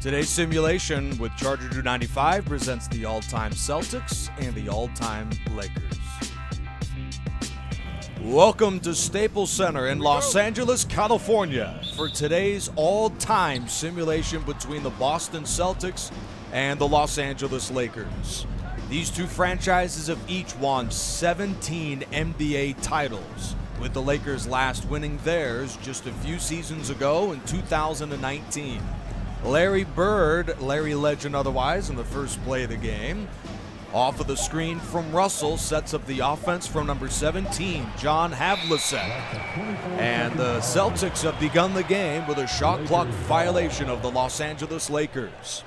Today's simulation with Charger 295 presents the all-time Celtics and the all-time Lakers. Welcome to Staples Center in Los Angeles, California for today's all-time simulation between the Boston Celtics and the Los Angeles Lakers. These two franchises have each won 17 NBA titles, with the Lakers last winning theirs just a few seasons ago in 2019. Larry Bird, Larry Legend otherwise, in the first play of the game. Off of the screen from Russell, sets up the offense from number 17, John Havlicek. And the Celtics have begun the game with a shot clock violation of the Los Angeles Lakers.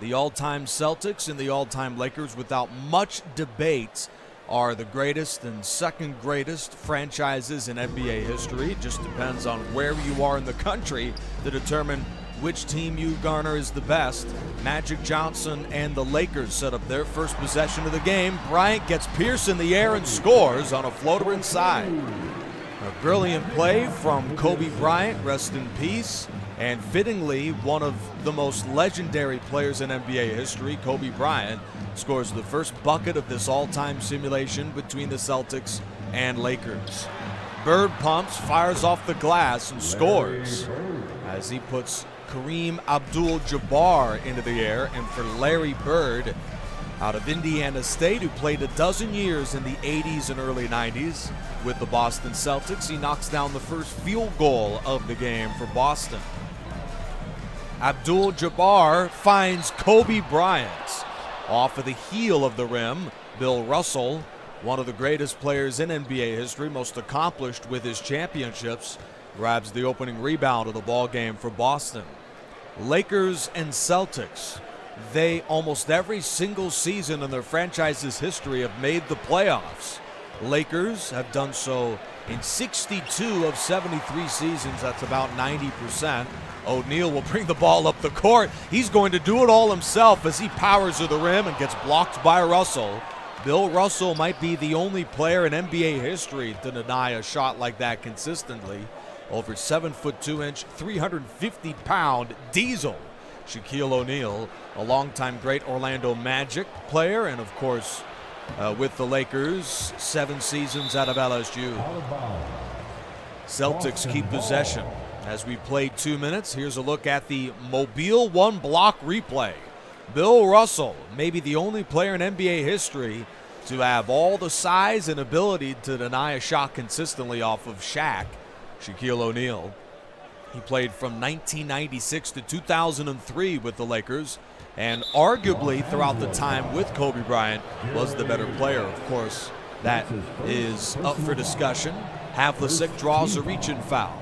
The all-time Celtics and the all-time Lakers, without much debate, are the greatest and second greatest franchises in NBA history. It just depends on where you are in the country to determine which team you garner is the best. Magic Johnson and the Lakers set up their first possession of the game. Bryant gets Pierce in the air and scores on a floater inside. A brilliant play from Kobe Bryant, rest in peace. And fittingly, one of the most legendary players in NBA history, Kobe Bryant, scores the first bucket of this all-time simulation between the Celtics and Lakers. Bird pumps, fires off the glass, and scores as he puts Kareem Abdul-Jabbar into the air. And for Larry Bird, out of Indiana State, who played a dozen years in the 80s and early 90s with the Boston Celtics, he knocks down the first field goal of the game for Boston. Abdul-Jabbar finds Kobe Bryant. Off of the heel of the rim, Bill Russell, one of the greatest players in NBA history, most accomplished with his championships, grabs the opening rebound of the ball game for Boston. Lakers and Celtics, they almost every single season in their franchise's history have made the playoffs. Lakers have done so in 62 of 73 seasons. That's about 90%. O'Neal will bring the ball up the court. He's going to do it all himself as he powers to the rim and gets blocked by Russell. Bill Russell might be the only player in NBA history to deny a shot like that consistently. Over 7'2", 350-pound diesel Shaquille O'Neal, a longtime great Orlando Magic player, and of course with the Lakers, 7 seasons out of LSU. Celtics keep possession. As we play 2 minutes, here's a look at the Mobile one block replay. Bill Russell, maybe the only player in NBA history to have all the size and ability to deny a shot consistently off of Shaquille O'Neal. He played from 1996 to 2003 with the Lakers, and arguably throughout the time with Kobe Bryant was the better player. Of course, that is up for discussion. Havlicek draws a reach-in foul.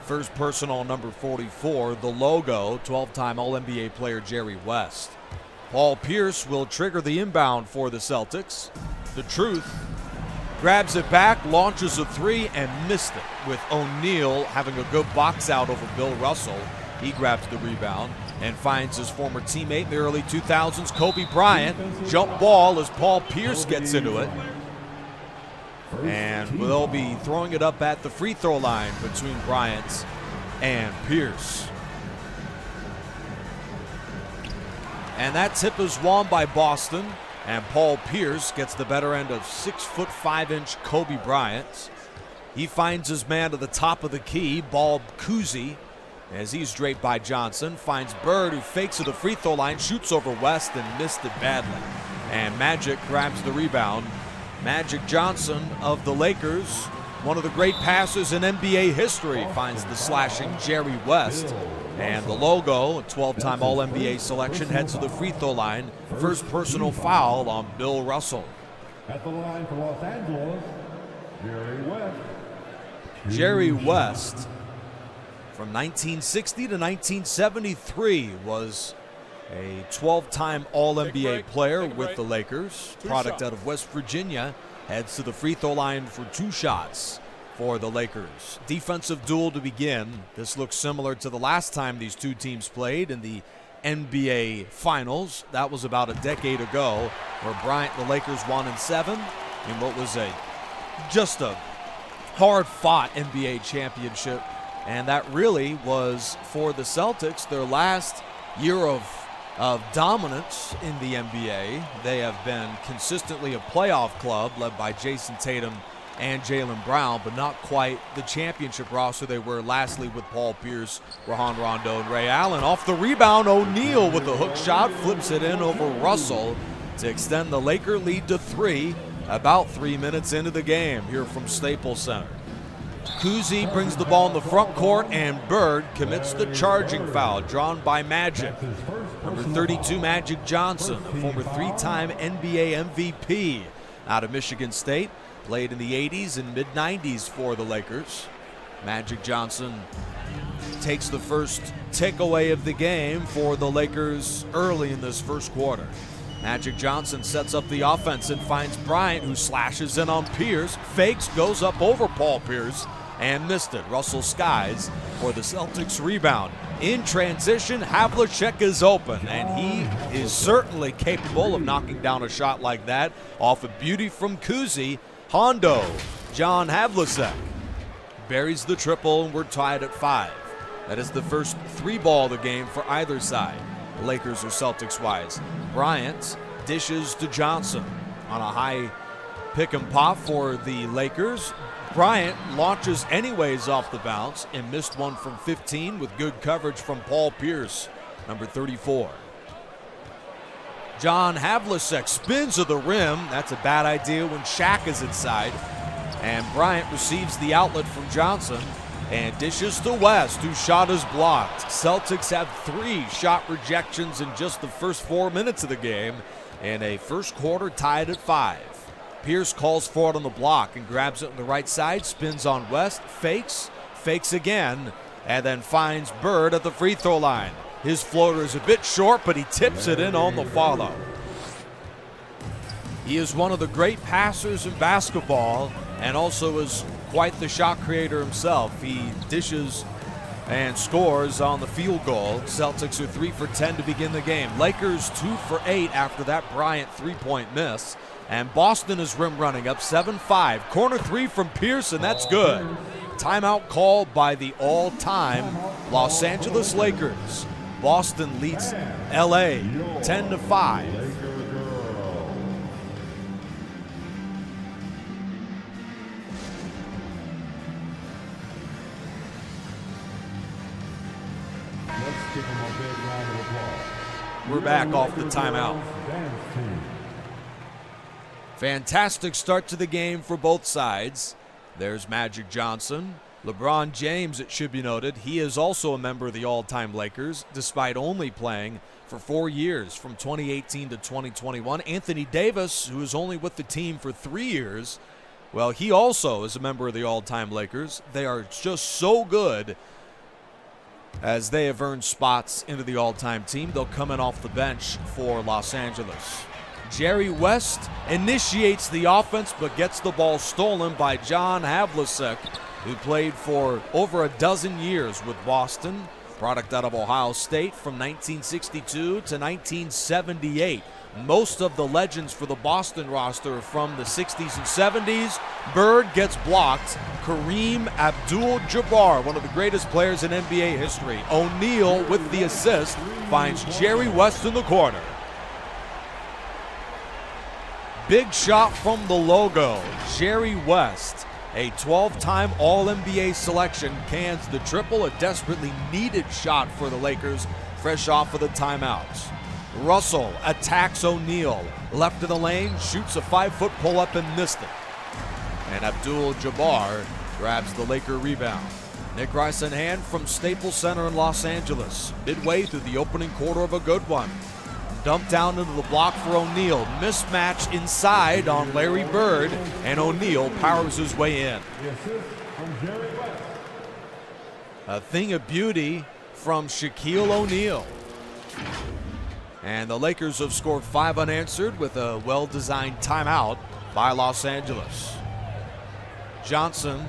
First personal number 44, the logo, 12-time All-NBA player Jerry West. Paul Pierce will trigger the inbound for the Celtics. The Truth grabs it back, launches a three, and missed it, with O'Neal having a good box out over Bill Russell. He grabs the rebound and finds his former teammate in the early 2000s, Kobe Bryant. Jump ball as Paul Pierce gets into it. And they'll be throwing it up at the free throw line between Bryant and Pierce. And that tip is won by Boston. And Paul Pierce gets the better end of 6'5" Kobe Bryant. He finds his man to the top of the key, Cousy, as he's draped by Johnson. Finds Bird, who fakes at the free throw line, shoots over West and missed it badly. And Magic grabs the rebound. Magic Johnson of the Lakers, one of the great passers in NBA history, finds the slashing Jerry West. And the logo, a 12-time All-NBA selection, heads to the free throw line. First personal foul on Bill Russell. At the line for Los Angeles, Jerry West. Jerry West, from 1960 to 1973, was a 12-time All-NBA player with the Lakers. Product out of West Virginia, heads to the free throw line for 2 shots for the Lakers. Defensive duel to begin. This looks similar to the last time these two teams played in the NBA Finals. That was about a decade ago, where Bryant and the Lakers won in 7 in what was just a hard-fought NBA championship And that really was, for the Celtics, their last year of dominance in the NBA. They have been consistently a playoff club led by Jason Tatum and Jaylen Brown, but not quite the championship roster they were lastly with Paul Pierce, Rajon Rondo, and Ray Allen. Off the rebound, O'Neal with the hook shot, flips it in over Russell to extend the Laker lead to 3 about 3 minutes into the game here from Staples Center. Cousy brings the ball in the front court, and Bird commits the charging foul drawn by Magic. Number 32, Magic Johnson, a former 3-time NBA MVP out of Michigan State, played in the 80s and mid-90s for the Lakers. Magic Johnson takes the first takeaway of the game for the Lakers early in this first quarter. Magic Johnson sets up the offense and finds Bryant, who slashes in on Pierce, fakes, goes up over Paul Pierce, and missed it. Russell skies for the Celtics rebound. In transition, Havlicek is open, and he is certainly capable of knocking down a shot like that off a beauty from Cousy. Hondo, John Havlicek, buries the triple, and we're tied at 5. That is the first 3-ball of the game for either side, Lakers or Celtics-wise. Bryant dishes to Johnson on a high pick and pop for the Lakers. Bryant launches anyways off the bounce and missed one from 15 with good coverage from Paul Pierce, number 34. John Havlicek spins to the rim. That's a bad idea when Shaq is inside. And Bryant receives the outlet from Johnson and dishes to West, whose shot is blocked. Celtics have 3 shot rejections in just the first 4 minutes of the game, and a first quarter tied at 5. Pierce calls for it on the block and grabs it on the right side, spins on West, fakes again, and then finds Bird at the free throw line. His floater is a bit short, but he tips it in on the follow. He is one of the great passers in basketball and also is quite the shot creator himself. He dishes and scores on the field goal. Celtics are 3 for 10 to begin the game. Lakers 2 for 8 after that Bryant 3-point miss. And Boston is rim running up 7-5. Corner 3 from Pierce, and that's good. Timeout called by the all-time Los Angeles Lakers. Boston leads LA 10-5. We're back off the timeout. Fantastic start to the game for both sides. There's Magic Johnson. LeBron James, it should be noted, he is also a member of the all-time Lakers, despite only playing for 4 years, from 2018 to 2021. Anthony Davis, who is only with the team for 3 years, well, he also is a member of the all-time Lakers. They are just so good as they have earned spots into the all-time team. They'll come in off the bench for Los Angeles. Jerry West initiates the offense but gets the ball stolen by John Havlicek, who played for over a dozen years with Boston, product out of Ohio State from 1962 to 1978. Most of the legends for the Boston roster are from the 60s and 70s. Bird gets blocked. Kareem Abdul-Jabbar, one of the greatest players in NBA history. O'Neal with the assist finds Jerry West in the corner. Big shot from the logo. Jerry West, a 12-time All-NBA selection, cans the triple, a desperately needed shot for the Lakers, fresh off of the timeouts. Russell attacks O'Neal. Left of the lane, shoots a 5-foot pull-up and missed it. And Abdul-Jabbar grabs the Laker rebound. Nick Rice in hand from Staples Center in Los Angeles. Midway through the opening quarter of a good one. Dumped down into the block for O'Neal. Mismatch inside on Larry Bird, and O'Neal powers his way in. A thing of beauty from Shaquille O'Neal. And the Lakers have scored 5 unanswered with a well-designed timeout by Los Angeles. Johnson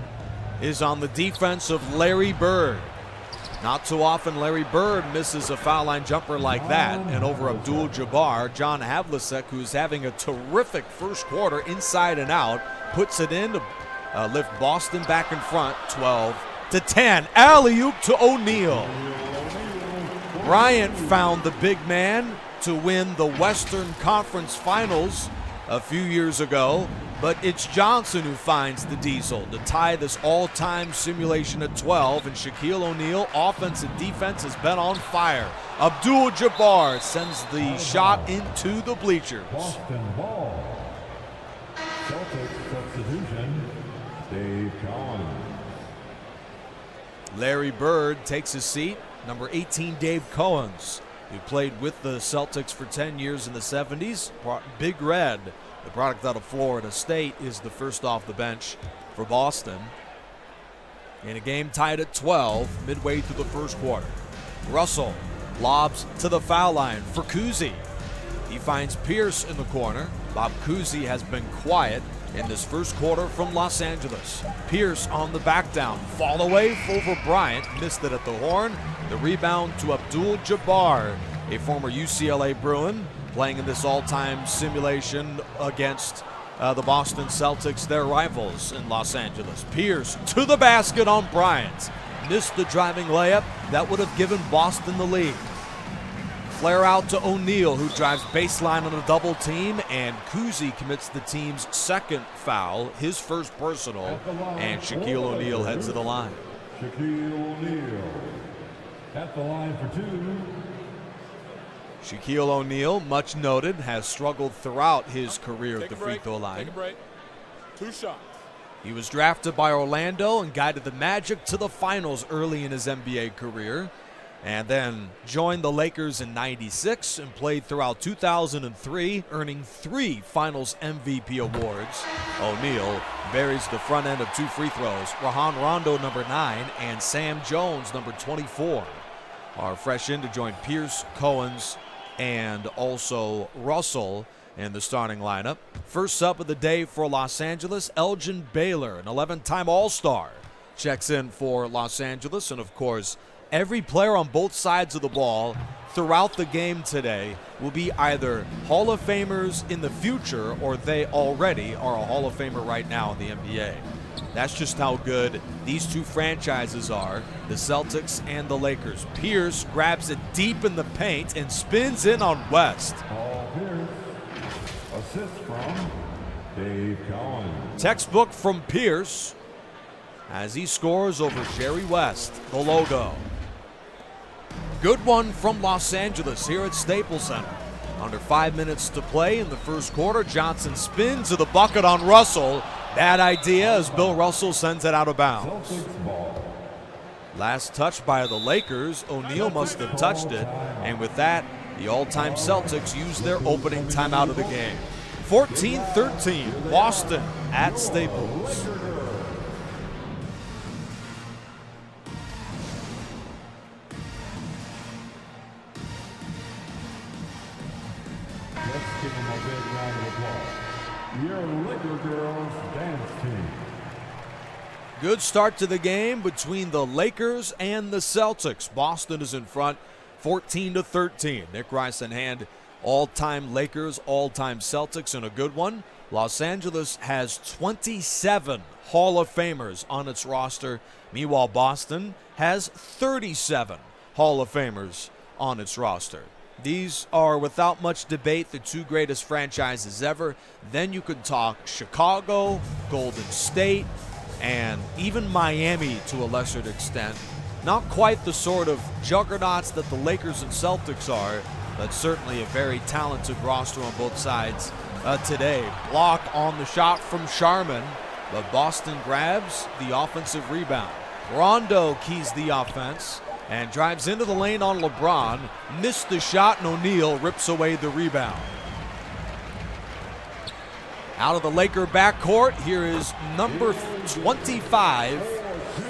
is on the defense of Larry Bird. Not too often Larry Bird misses a foul line jumper like that. And over Abdul-Jabbar, John Havlicek, who's having a terrific first quarter inside and out, puts it in to lift Boston back in front 12 to 10. Alley-oop to O'Neal. Bryant found the big man to win the Western Conference Finals a few years ago, but it's Johnson who finds the diesel to tie this all-time simulation at 12, and Shaquille O'Neal, offense and defense, has been on fire. Abdul-Jabbar sends the shot into the bleachers. Boston ball. Celtics substitution, Dave Cowan. Larry Bird takes his seat. Number 18, Dave Cowens, who played with the Celtics for 10 years in the 70s. Big Red, the product out of Florida State, is the first off the bench for Boston. In a game tied at 12, midway through the first quarter. Russell lobs to the foul line for Cousy. He finds Pierce in the corner. Bob Cousy has been quiet in this first quarter from Los Angeles. Pierce on the back down. Fall away over Bryant. Missed it at the horn. The rebound to Abdul-Jabbar, a former UCLA Bruin, playing in this all-time simulation against the Boston Celtics, their rivals in Los Angeles. Pierce to the basket on Bryant. Missed the driving layup. That would have given Boston the lead. Flare out to O'Neal, who drives baseline on a double team, and Cousy commits the team's second foul, his first personal, and Shaquille O'Neal heads to the line. Shaquille O'Neal at the line for two. Shaquille O'Neal, much noted, has struggled throughout his career at the free throw line. Take a break. 2 shots. He was drafted by Orlando and guided the Magic to the finals early in his NBA career, and then joined the Lakers in '96 and played throughout 2003, earning 3 Finals MVP awards. O'Neal buries the front end of 2 free throws. Rajon Rondo, number 9, and Sam Jones, number 24, are fresh in to join Pierce, Cowens, and also Russell in the starting lineup. First sub of the day for Los Angeles, Elgin Baylor, an 11-time All-Star, checks in for Los Angeles. And of course, every player on both sides of the ball throughout the game today will be either Hall of Famers in the future, or they already are a Hall of Famer right now in the NBA. That's just how good these two franchises are, the Celtics and the Lakers. Pierce grabs it deep in the paint and spins in on West. Paul Pierce. Assist from Dave Cowan. Textbook from Pierce as he scores over Jerry West, the logo. Good one from Los Angeles here at Staples Center. Under 5 minutes to play in the first quarter, Johnson spins to the bucket on Russell. Bad idea as Bill Russell sends it out of bounds. Celtics ball. Last touch by the Lakers. O'Neal must have touched it. And with that, the all-time Celtics use their opening timeout of the game. 14-13, Boston at Staples. Let's give them a big round of applause. Your Laker Girls Dance Team. Good start to the game between the Lakers and the Celtics. Boston is in front 14-13. Nick Rice in hand. All-time Lakers, all-time Celtics, and a good one. Los Angeles has 27 Hall of Famers on its roster. Meanwhile, Boston has 37 Hall of Famers on its roster. These are, without much debate, the 2 greatest franchises ever. Then you could talk Chicago, Golden State, and even Miami to a lesser extent. Not quite the sort of juggernauts that the Lakers and Celtics are, but certainly a very talented roster on both sides today. Block on the shot from Sharman, but Boston grabs the offensive rebound. Rondo keys the offense and drives into the lane on LeBron. Missed the shot, and O'Neal rips away the rebound. Out of the Laker backcourt, here is number 25,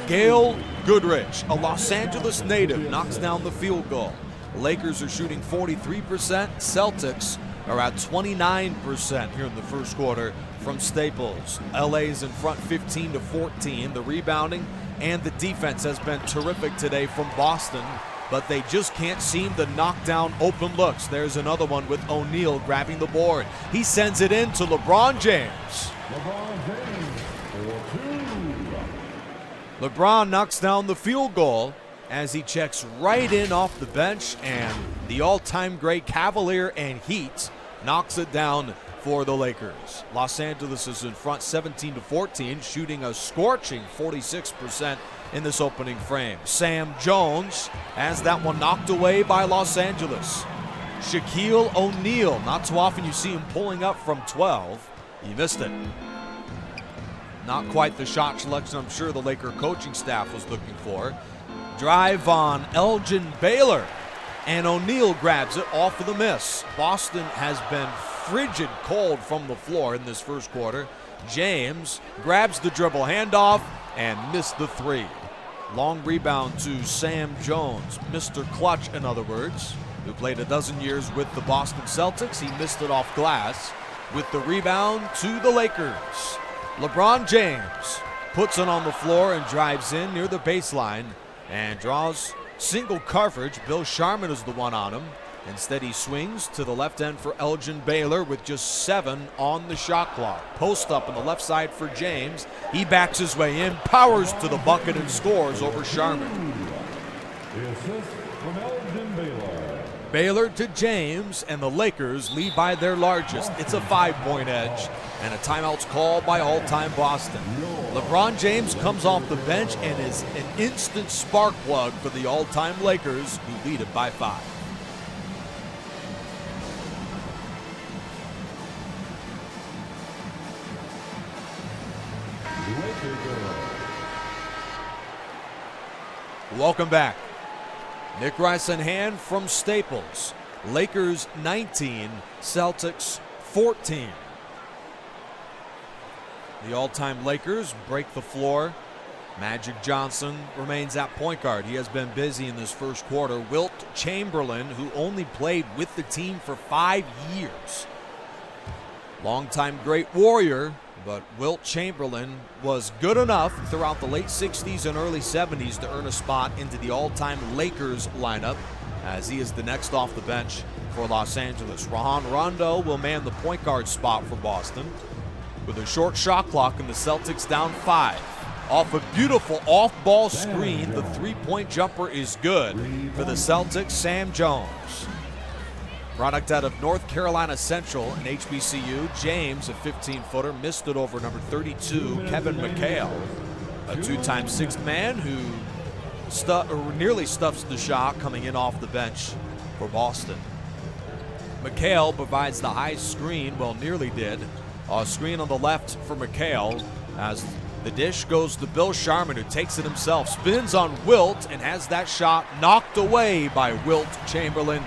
Gail Goodrich, a Los Angeles native, knocks down the field goal. Lakers are shooting 43%. Celtics are at 29% here in the first quarter from Staples. LA's in front 15-14. The rebounding and the defense has been terrific today from Boston, but they just can't seem to knock down open looks. There's another one with O'Neal grabbing the board. He sends it in to LeBron James. LeBron James for 2. LeBron knocks down the field goal as he checks right in off the bench, and the all-time great Cavalier and Heat knocks it down for the Lakers. Los Angeles is in front 17-14, shooting a scorching 46% in this opening frame. Sam Jones has that one knocked away by Los Angeles. Shaquille O'Neal, not too often you see him pulling up from 12. He missed it. Not quite the shot selection I'm sure the Laker coaching staff was looking for. Drive on Elgin Baylor, and O'Neal grabs it off of the miss. Boston has been frigid cold from the floor in this first quarter. James grabs the dribble handoff and missed the three. Long rebound to Sam Jones, Mr. Clutch in other words, who played a dozen years with the Boston Celtics. He missed it off glass with the rebound to the Lakers. LeBron James puts it on the floor and drives in near the baseline and draws single coverage. Bill Sharman is the one on him. Instead, he swings to the left end for Elgin Baylor with just 7 on the shot clock. Post up on the left side for James. He backs his way in, powers to the bucket, and scores over Sharman. The assist from Elgin Baylor. Baylor to James, and the Lakers lead by their largest. It's a 5-point edge, and a timeout's called by all-time Boston. LeBron James comes off the bench and is an instant spark plug for the all-time Lakers, who lead it by 5. Welcome back. Nick Rice in hand from Staples. Lakers 19, Celtics 14. The all-time Lakers break the floor. Magic Johnson remains at point guard. He has been busy in this first quarter. Wilt Chamberlain, who only played with the team for 5 years. Longtime great Warrior, but Wilt Chamberlain was good enough throughout the late 60s and early 70s to earn a spot into the all-time Lakers lineup, as he is the next off the bench for Los Angeles. Rajon Rondo will man the point guard spot for Boston with a short shot clock and the Celtics down 5. Off a beautiful off-ball screen, the three-point jumper is good for the Celtics. Sam Jones. Product out of North Carolina Central in HBCU. James, a 15-footer, missed it over number 32, Kevin McHale, a 2-time sixth man who nearly stuffs the shot coming in off the bench for Boston. McHale provides the high screen, well, nearly did. A screen on the left for McHale as the dish goes to Bill Sharman, who takes it himself, spins on Wilt, and has that shot knocked away by Wilt Chamberlain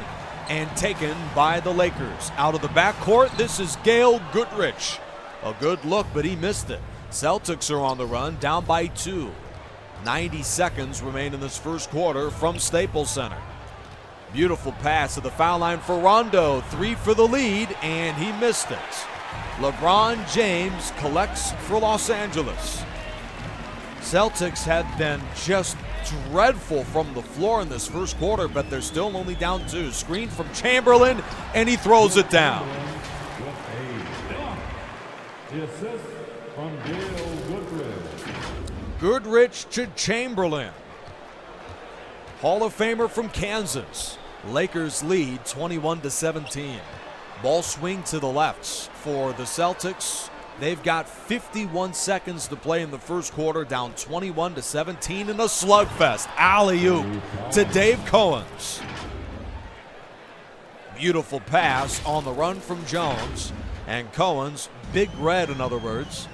and taken by the Lakers. Out of the backcourt, this is Gail Goodrich. A good look, but he missed it. Celtics are on the run, down by 2. 90 seconds remain in this first quarter from Staples Center. Beautiful pass to the foul line for Rondo. 3 for the lead, and he missed it. LeBron James collects for Los Angeles. Celtics have been just dreadful from the floor in this first quarter, but they're still only down 2. Screen from Chamberlain, and he throws it down. The assist from Gail Goodrich. Goodrich to Chamberlain. Hall of Famer from Kansas. Lakers lead 21-17. Ball swing to the left for the Celtics. They've got 51 seconds to play in the first quarter, down 21-17 in a slugfest. Alley-oop to Dave Cowens. Beautiful pass on the run from Jones. And Cowens, Big Red in other words,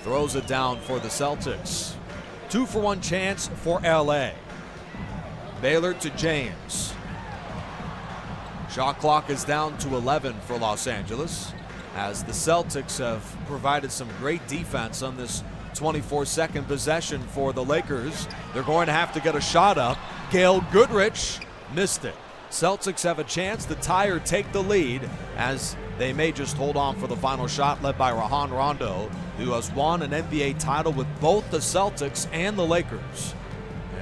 throws it down for the Celtics. 2-for-1 chance for LA. Baylor to James. Shot clock is down to 11 for Los Angeles, as the Celtics have provided some great defense on this 24-second possession for the Lakers. They're going to have to get a shot up. Gail Goodrich missed it. Celtics have a chance to tie or take the lead, as they may just hold on for the final shot, led by Rajon Rondo, who has won an NBA title with both the Celtics and the Lakers.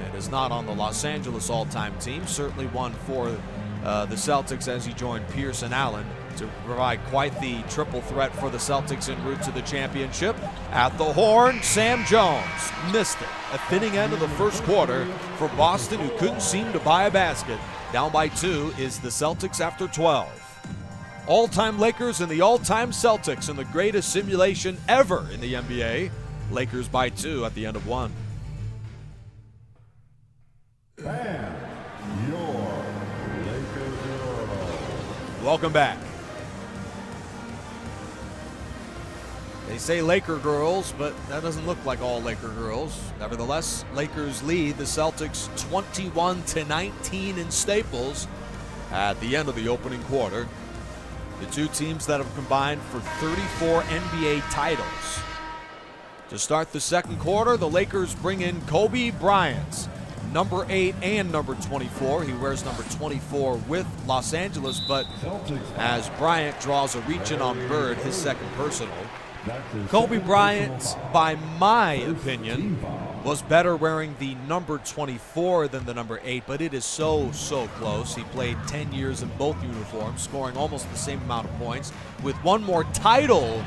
And is not on the Los Angeles all-time team, certainly one for the Celtics as he joined Pierce and Allen to provide quite the triple threat for the Celtics en route to the championship. At the horn, Sam Jones missed it. A fitting end of the first quarter for Boston, who couldn't seem to buy a basket. Down by 2 is the Celtics after 12. All-time Lakers and the all-time Celtics in the greatest simulation ever in the NBA. Lakers by 2 at the end of 1. And your Lakers girls. Welcome back. They say Laker girls, but that doesn't look like all Laker girls. Nevertheless, Lakers lead the Celtics 21-19 in Staples at the end of the opening quarter. The two teams that have combined for 34 NBA titles. To start the second quarter, the Lakers bring in Kobe Bryant, number 8 and number 24. He wears number 24 with Los Angeles, but as Bryant draws a reach-in on Bird, his second personal. Kobe Bryant, by my opinion, was better wearing the number 24 than the number 8, but it is so close. He played 10 years in both uniforms, scoring almost the same amount of points, with one more title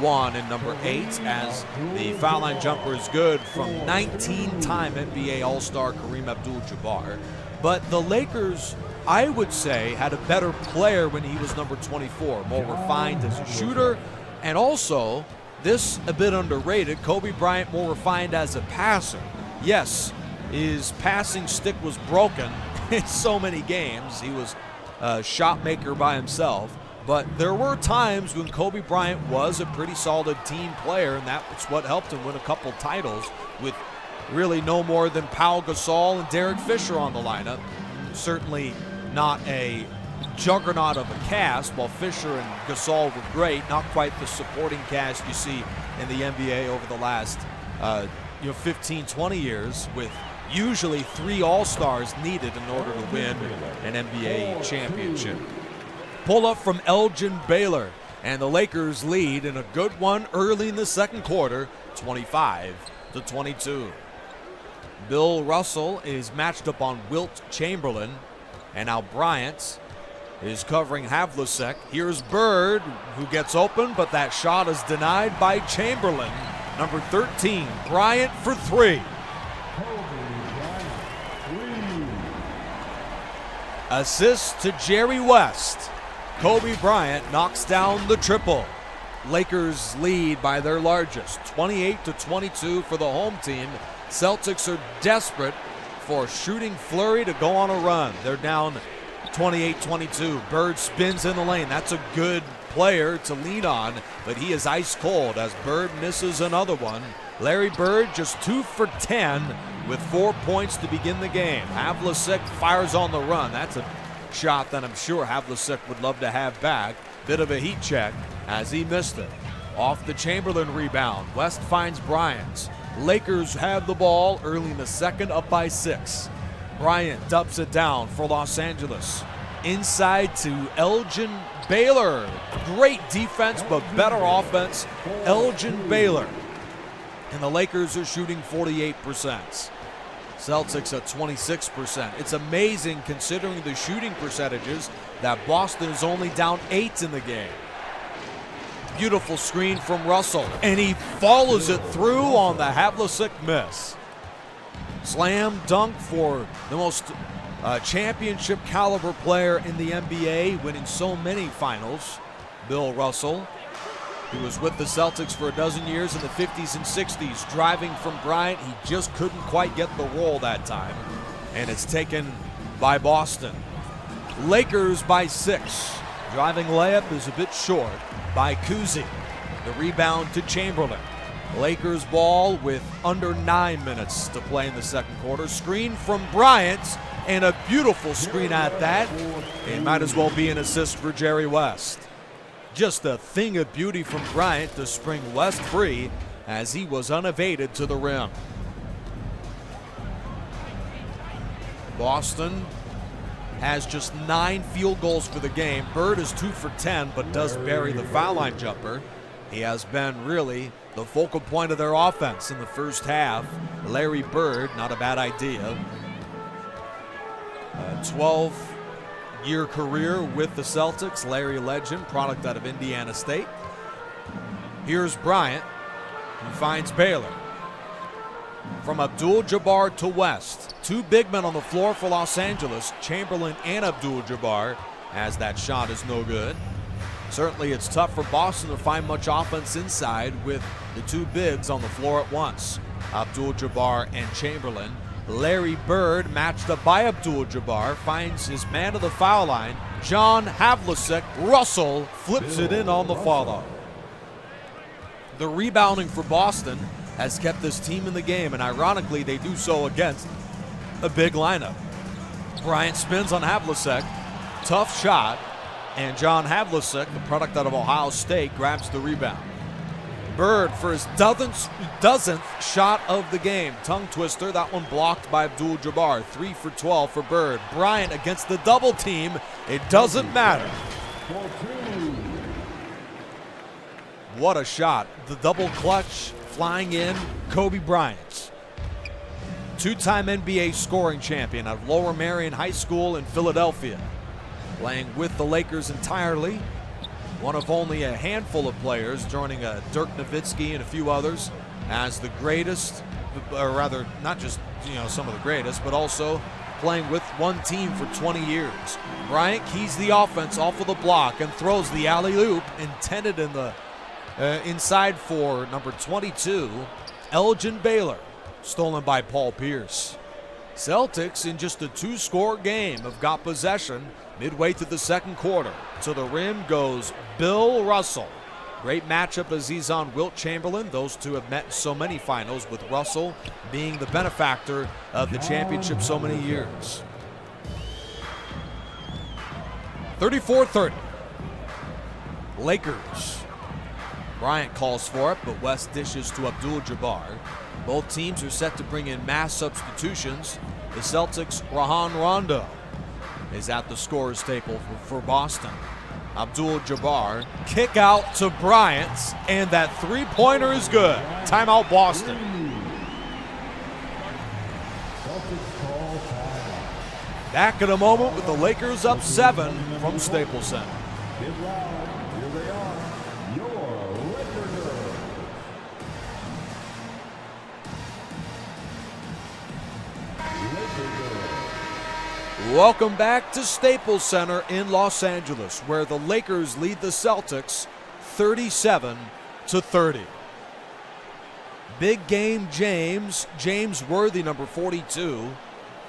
won in number 8, as the foul line jumper is good from 19-time NBA All-Star Kareem Abdul-Jabbar. But the Lakers, I would say, had a better player when he was number 24, more refined as a shooter. And also, this a bit underrated, Kobe Bryant more refined as a passer. Yes, his passing stick was broken in so many games. He was a shot maker by himself. But there were times when Kobe Bryant was a pretty solid team player, and that's what helped him win a couple titles with really no more than Pau Gasol and Derek Fisher on the lineup. Certainly not a juggernaut of a cast. While Fisher and Gasol were great, not quite the supporting cast you see in the NBA over the last 15, 20 years, with usually 3 All-Stars needed in order to win an NBA championship. Pull up from Elgin Baylor, and the Lakers lead in a good one early in the second quarter, 25-22. Bill Russell is matched up on Wilt Chamberlain, and now Bryant is covering Havlicek. Here's Bird, who gets open, but that shot is denied by Chamberlain. Number 13, Bryant for 3. Assist to Jerry West. Kobe Bryant knocks down the triple. Lakers lead by their largest, 28-22 for the home team. Celtics are desperate for a shooting flurry to go on a run. They're down 28-22. Bird spins in the lane. That's a good player to lean on, but he is ice cold as Bird misses another one. Larry Bird just 2 for 10 with 4 points to begin the game. Havlicek fires on the run. That's a shot that I'm sure Havlicek would love to have back. Bit of a heat check as he missed it. Off the Chamberlain rebound, West finds Bryant. Lakers have the ball early in the second, up by 6. Bryant dumps it down for Los Angeles. Inside to Elgin Baylor. Great defense, but better offense. Elgin Baylor. And the Lakers are shooting 48%. Celtics at 26%. It's amazing considering the shooting percentages that Boston is only down 8 in the game. Beautiful screen from Russell, and he follows it through on the Havlicek miss. Slam dunk for the most championship caliber player in the NBA, winning so many finals, Bill Russell. He was with the Celtics for a dozen years in the 50s and 60s, driving from Bryant. He just couldn't quite get the roll that time, and it's taken by Boston. Lakers by 6. Driving layup is a bit short by Cousy. The rebound to Chamberlain. Lakers ball with under 9 minutes to play in the second quarter. Screen from Bryant, and a beautiful screen at that. It might as well be an assist for Jerry West. Just a thing of beauty from Bryant to spring West free as he was unevaded to the rim. Boston has just 9 field goals for the game. Bird is 2 for 10, but does bury the foul line jumper. He has been really the focal point of their offense in the first half. Larry Bird, not a bad idea. 12 year career with the Celtics. Larry Legend, product out of Indiana State. Here's Bryant, who finds Baylor. From Abdul-Jabbar to West. Two big men on the floor for Los Angeles, Chamberlain and Abdul-Jabbar, as that shot is no good. Certainly it's tough for Boston to find much offense inside with the two bigs on the floor at once, Abdul-Jabbar and Chamberlain. Larry Bird, matched up by Abdul-Jabbar, finds his man to the foul line. John Havlicek, Russell flips it in on the follow. The rebounding for Boston has kept this team in the game, and ironically, they do so against a big lineup. Bryant spins on Havlicek, tough shot, and John Havlicek, the product out of Ohio State, grabs the rebound. Bird for his dozenth shot of the game. Tongue twister, that one blocked by Abdul-Jabbar. 3 for 12 for Bird. Bryant against the double team. It doesn't matter. What a shot. The double clutch flying in, Kobe Bryant. Two-time NBA scoring champion out of Lower Merion High School in Philadelphia. Playing with the Lakers entirely. One of only a handful of players, joining Dirk Nowitzki and a few others, as the greatest, or rather, not just some of the greatest, but also playing with one team for 20 years. Bryant keys the offense off of the block and throws the alley-oop intended in the inside for number 22, Elgin Baylor, stolen by Paul Pierce. Celtics, in just a two-score game, have got possession midway through the second quarter. To the rim goes Bill Russell. Great matchup as he's on Wilt Chamberlain. Those two have met in so many finals, with Russell being the benefactor of the championship so many years. 34-30. Lakers. Bryant calls for it, but West dishes to Abdul-Jabbar. Both teams are set to bring in mass substitutions. The Celtics' Rajon Rondo is at the scorer's table for Boston. Abdul-Jabbar, kick out to Bryant, and that three-pointer is good. Timeout Boston. Back in a moment with the Lakers up 7 from Staples Center. Here they are, your Laker girls. Welcome back to Staples Center in Los Angeles, where the Lakers lead the Celtics 37-30. Big game James Worthy, number 42,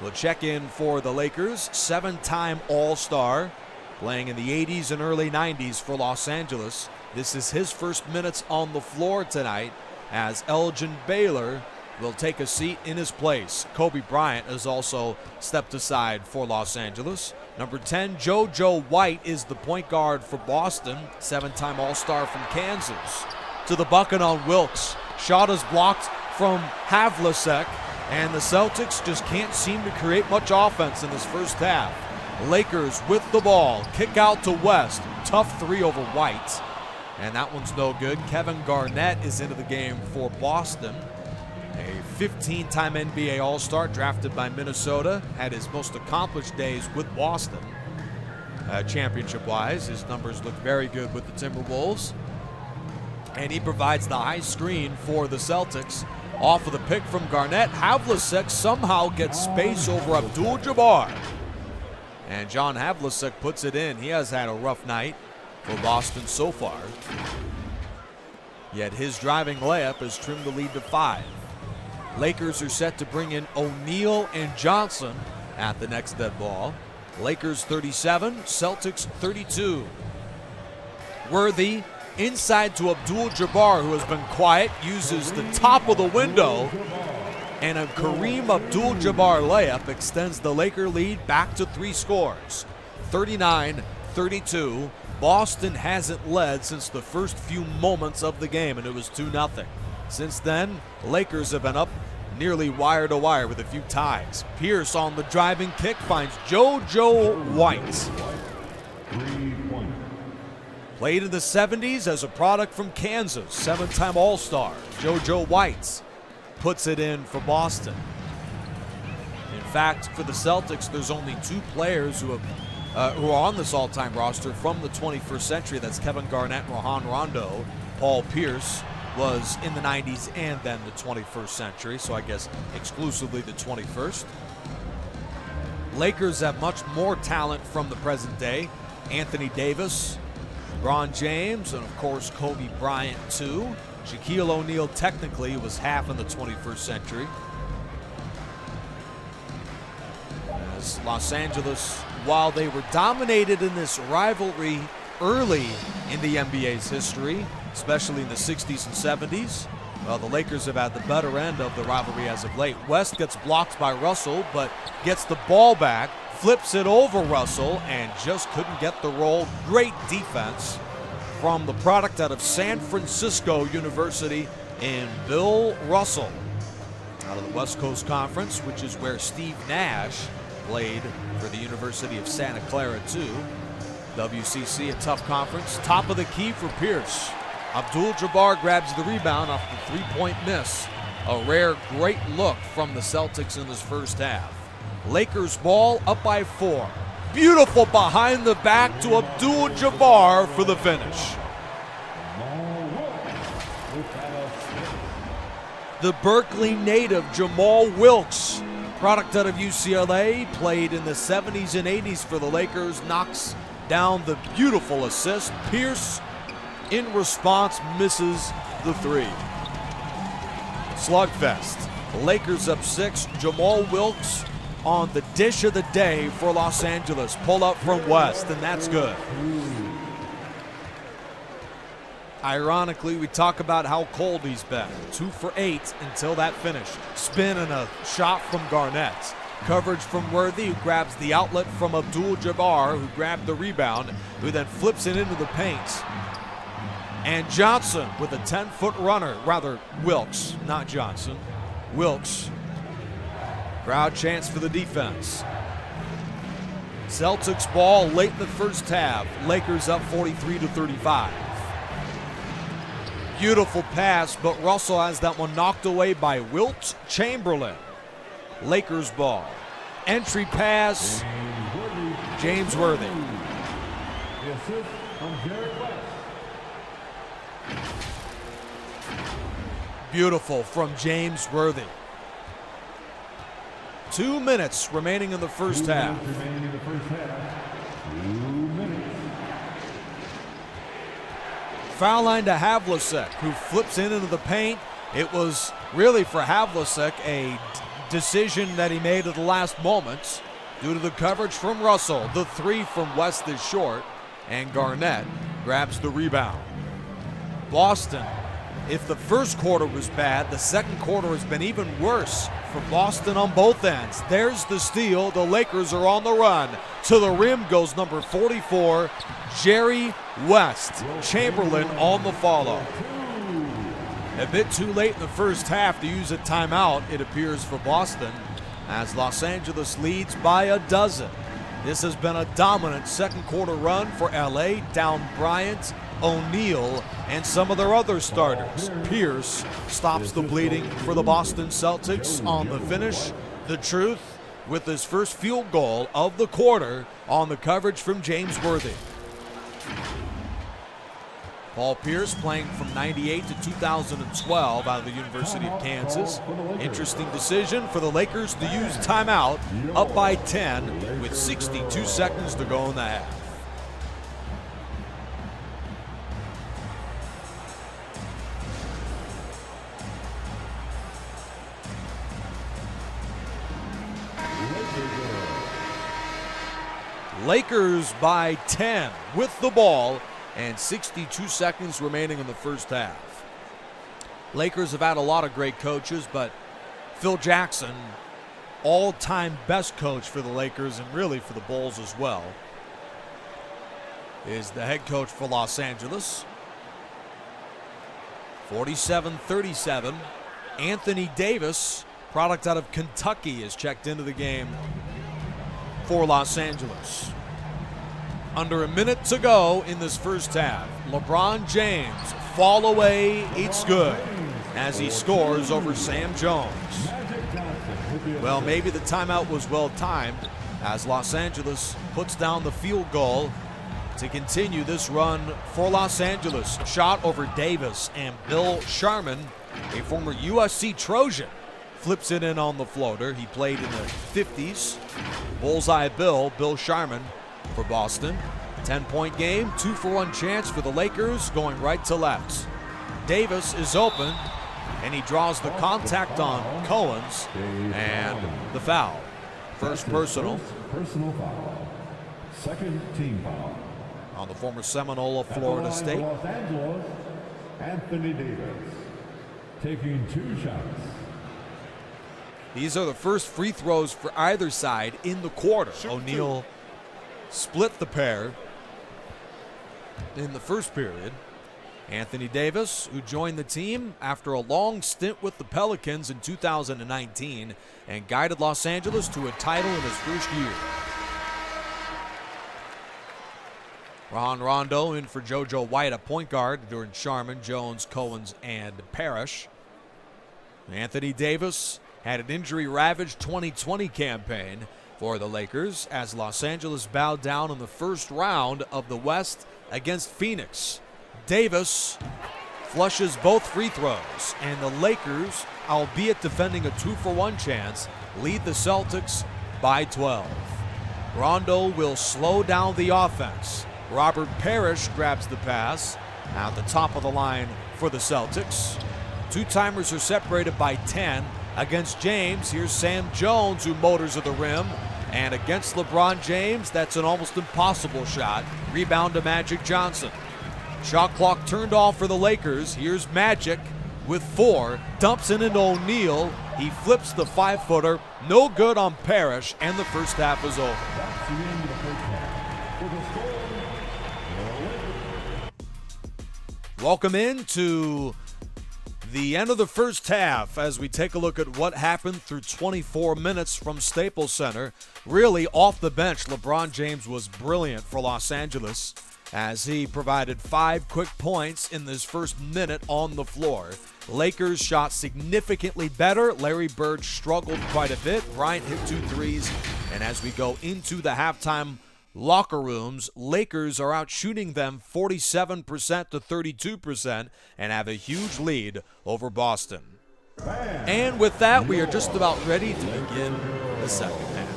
will check in for the Lakers. 7-time All-Star, playing in the 80s and early 90s for Los Angeles. This is his first minutes on the floor tonight, as Elgin Baylor will take a seat in his place. Kobe Bryant has also stepped aside for Los Angeles. Number 10, JoJo White, is the point guard for Boston, 7-time All-Star from Kansas. To the bucket on Wilkes. Shot is blocked from Havlicek, and the Celtics just can't seem to create much offense in this first half. Lakers with the ball. Kick out to West. Tough three over White, and that one's no good. Kevin Garnett is into the game for Boston. A 15-time NBA All-Star, drafted by Minnesota, had his most accomplished days with Boston. Championship-wise, his numbers look very good with the Timberwolves. And he provides the high screen for the Celtics. Off of the pick from Garnett, Havlicek somehow gets space over Abdul-Jabbar. And John Havlicek puts it in. He has had a rough night for Boston so far. Yet his driving layup has trimmed the lead to 5. Lakers are set to bring in O'Neal and Johnson at the next dead ball. Lakers 37, Celtics 32. Worthy inside to Abdul-Jabbar, who has been quiet, uses the top of the window, and a Kareem Abdul-Jabbar layup extends the Laker lead back to 3 scores. 39-32. Boston hasn't led since the first few moments of the game, and it was 2-0. Since then, Lakers have been up nearly wire to wire with a few ties. Pierce on the driving kick finds JoJo White. Played in the 70s as a product from Kansas, 7-time All-Star. JoJo White puts it in for Boston. In fact, for the Celtics, there's only 2 players who have who are on this all-time roster from the 21st century. That's Kevin Garnett and Rajon Rondo. Paul Pierce was in the 90s and then the 21st century, so I guess exclusively the 21st. Lakers have much more talent from the present day. Anthony Davis, LeBron James, and of course Kobe Bryant too. Shaquille O'Neal technically was half in the 21st century. As Los Angeles, while they were dominated in this rivalry early in the NBA's history, especially in the 60s and 70s, well, the Lakers have had the better end of the rivalry as of late. West gets blocked by Russell, but gets the ball back, flips it over Russell, and just couldn't get the roll. Great defense from the product out of San Francisco University in Bill Russell. Out of the West Coast Conference, which is where Steve Nash played for the University of Santa Clara too. WCC, a tough conference. Top of the key for Pierce. Abdul-Jabbar grabs the rebound off the three-point miss. A rare, great look from the Celtics in this first half. Lakers ball up by 4. Beautiful behind the back to Abdul-Jabbar for the finish. The Berkeley native Jamal Wilkes, product out of UCLA, played in the 70s and 80s for the Lakers, knocks down the beautiful assist. Pierce, in response, misses the 3. Slugfest. The Lakers up 6. Jamal Wilkes on the dish of the day for Los Angeles. Pull up from West, and that's good. Ironically, we talk about how cold he's been. 2 for 8 until that finish. Spin and a shot from Garnett. Coverage from Worthy, who grabs the outlet from Abdul-Jabbar, who grabbed the rebound, who then flips it into the paint. And Johnson with a 10-foot runner, rather Wilkes, not Johnson. Wilkes. Crowd chants for the defense. Celtics ball late in the first half. Lakers up 43-35. Beautiful pass, but Russell has that one knocked away by Wilt Chamberlain. Lakers ball. Entry pass, James Worthy. Beautiful from James Worthy. 2 minutes remaining in the first half. Foul line to Havlicek, who flips into the paint. It was really for Havlicek a decision that he made at the last moments due to the coverage from Russell. The 3 from West is short, and Garnett grabs the rebound. Boston, if the first quarter was bad, the second quarter has been even worse for Boston on both ends. There's the steal. The Lakers are on the run. To the rim goes number 44, Jerry West. Chamberlain on the follow. A bit too late in the first half to use a timeout, it appears, for Boston, as Los Angeles leads by a dozen. This has been a dominant second quarter run for LA, down Bryant, O'Neal, and some of their other starters. Pierce stops the bleeding for the Boston Celtics on the finish. The Truth with his first field goal of the quarter on the coverage from James Worthy. Paul Pierce playing from 98 to 2012 out of the University of Kansas. Interesting decision for the Lakers to use timeout, up by 10 with 62 seconds to go in the half. Lakers by 10 with the ball and 62 seconds remaining in the first half. Lakers have had a lot of great coaches, but Phil Jackson, all-time best coach for the Lakers and really for the Bulls as well, is the head coach for Los Angeles. 47-37. Anthony Davis, product out of Kentucky, is checked into the game for Los Angeles. Under a minute to go in this first half. LeBron James, fall away, it's good, as he scores over Sam Jones. Well, maybe the timeout was well timed, as Los Angeles puts down the field goal to continue this run for Los Angeles. Shot over Davis, and Bill Sharman, a former USC Trojan, flips it in on the floater. He played in the 50s. Bullseye Bill Sharman for Boston. 10-point game, 2-for-1 chance for the Lakers, going right to left. Davis is open, and he draws the contact on Cohen's, and the foul. First personal. Personal foul. Second team foul. On the former Seminole of Florida State. Los Angeles, Anthony Davis taking 2 shots. These are the first free throws for either side in the quarter. O'Neal split the pair in the first period. Anthony Davis, who joined the team after a long stint with the Pelicans in 2019 and guided Los Angeles to a title in his first year. Ron Rondo in for JoJo White at point guard during Sharman, Jones, Cohens, and Parrish. Anthony Davis had an injury-ravaged 2020 campaign for the Lakers as Los Angeles bowed down in the first round of the West against Phoenix. Davis flushes both free throws, and the Lakers, albeit defending a 2-for-1 chance, lead the Celtics by 12. Rondo will slow down the offense. Robert Parrish grabs the pass at the top of the line for the Celtics. Two-timers are separated by 10. Against James, here's Sam Jones, who motors at the rim. And against LeBron James, that's an almost impossible shot. Rebound to Magic Johnson. Shot clock turned off for the Lakers. Here's Magic with 4. Dumps it into O'Neal. He flips the 5-footer. No good on Parrish, and the first half is over. That's the end of the first half. For the score, Welcome into the end of the first half as we take a look at what happened through 24 minutes from Staples Center. Really, off the bench, LeBron James was brilliant for Los Angeles as he provided 5 quick points in this first minute on the floor. Lakers shot significantly better. Larry Bird struggled quite a bit. Bryant hit 2 threes. And as we go into the halftime locker rooms, Lakers are out shooting them 47% to 32% and have a huge lead over Boston. And with that, we are just about ready to begin the second half.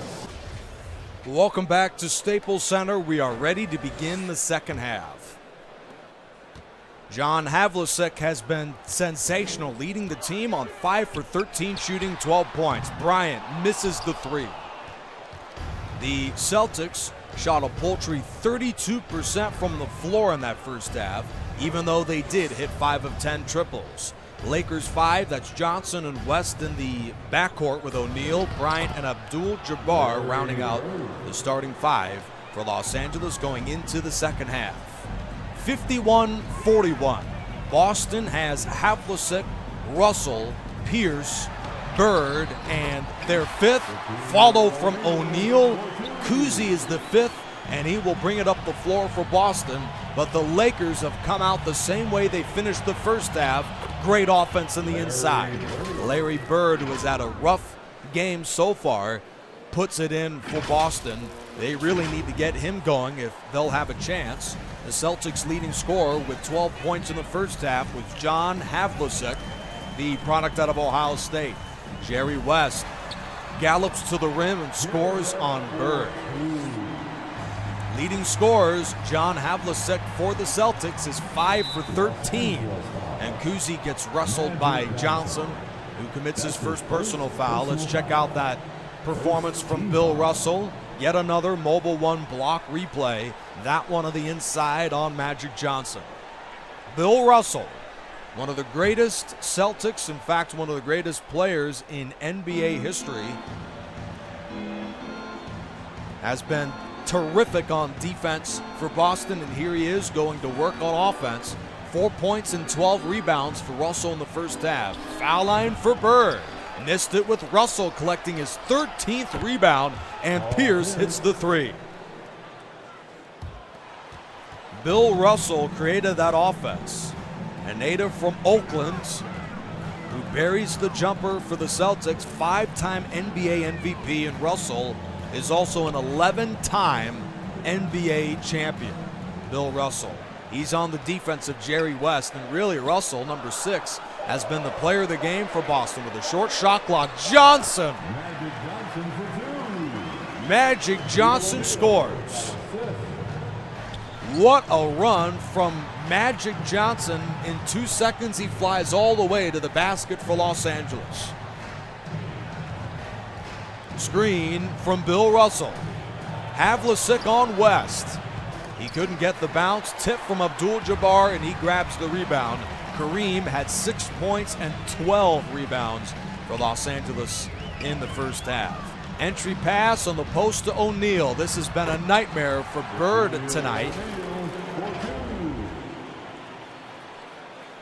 Welcome back to Staples Center. We are ready to begin the second half. John Havlicek has been sensational, leading the team on 5 for 13 shooting, 12 points. Bryant misses the 3. The Celtics shot a paltry 32% from the floor in that first half, even though they did hit 5 of 10 triples. Lakers 5, that's Johnson and West in the backcourt with O'Neal, Bryant, and Abdul-Jabbar rounding out the starting 5 for Los Angeles going into the second half. 51-41. Boston has Havlicek, Russell, Pierce, Bird, and their 5th, followed from O'Neal. Cousy is the 5th, and he will bring it up the floor for Boston. But the Lakers have come out the same way they finished the first half. Great offense in the inside. Larry Bird, who has had a rough game so far, puts it in for Boston. They really need to get him going if they'll have a chance. The Celtics' leading scorer with 12 points in the first half was John Havlicek, the product out of Ohio State. Jerry West gallops to the rim and scores on Bird. Leading scorers, John Havlicek for the Celtics is 5 for 13. And Cousy gets wrestled by Johnson, who commits his first personal foul. Let's check out that performance from Bill Russell. Yet another Mobile One block replay. That one on the inside on Magic Johnson. Bill Russell, one of the greatest Celtics, in fact, one of the greatest players in NBA history, has been terrific on defense for Boston, and here he is going to work on offense. 4 points and 12 rebounds for Russell in the first half. Foul line for Bird. Missed it with Russell collecting his 13th rebound, and Pierce hits the 3. Bill Russell created that offense. A native from Oakland who buries the jumper for the Celtics, 5-time NBA MVP, and Russell is also an 11-time NBA champion, Bill Russell. He's on the defense of Jerry West, and really Russell, number 6, has been the player of the game for Boston with a short shot clock. Johnson! Magic Johnson scores. What a run from Magic Johnson. In 2 seconds, he flies all the way to the basket for Los Angeles. Screen from Bill Russell. Havlicek on West. He couldn't get the bounce. Tip from Abdul-Jabbar, and he grabs the rebound. Kareem had 6 points and 12 rebounds for Los Angeles in the first half. Entry pass on the post to O'Neal. This has been a nightmare for Bird tonight.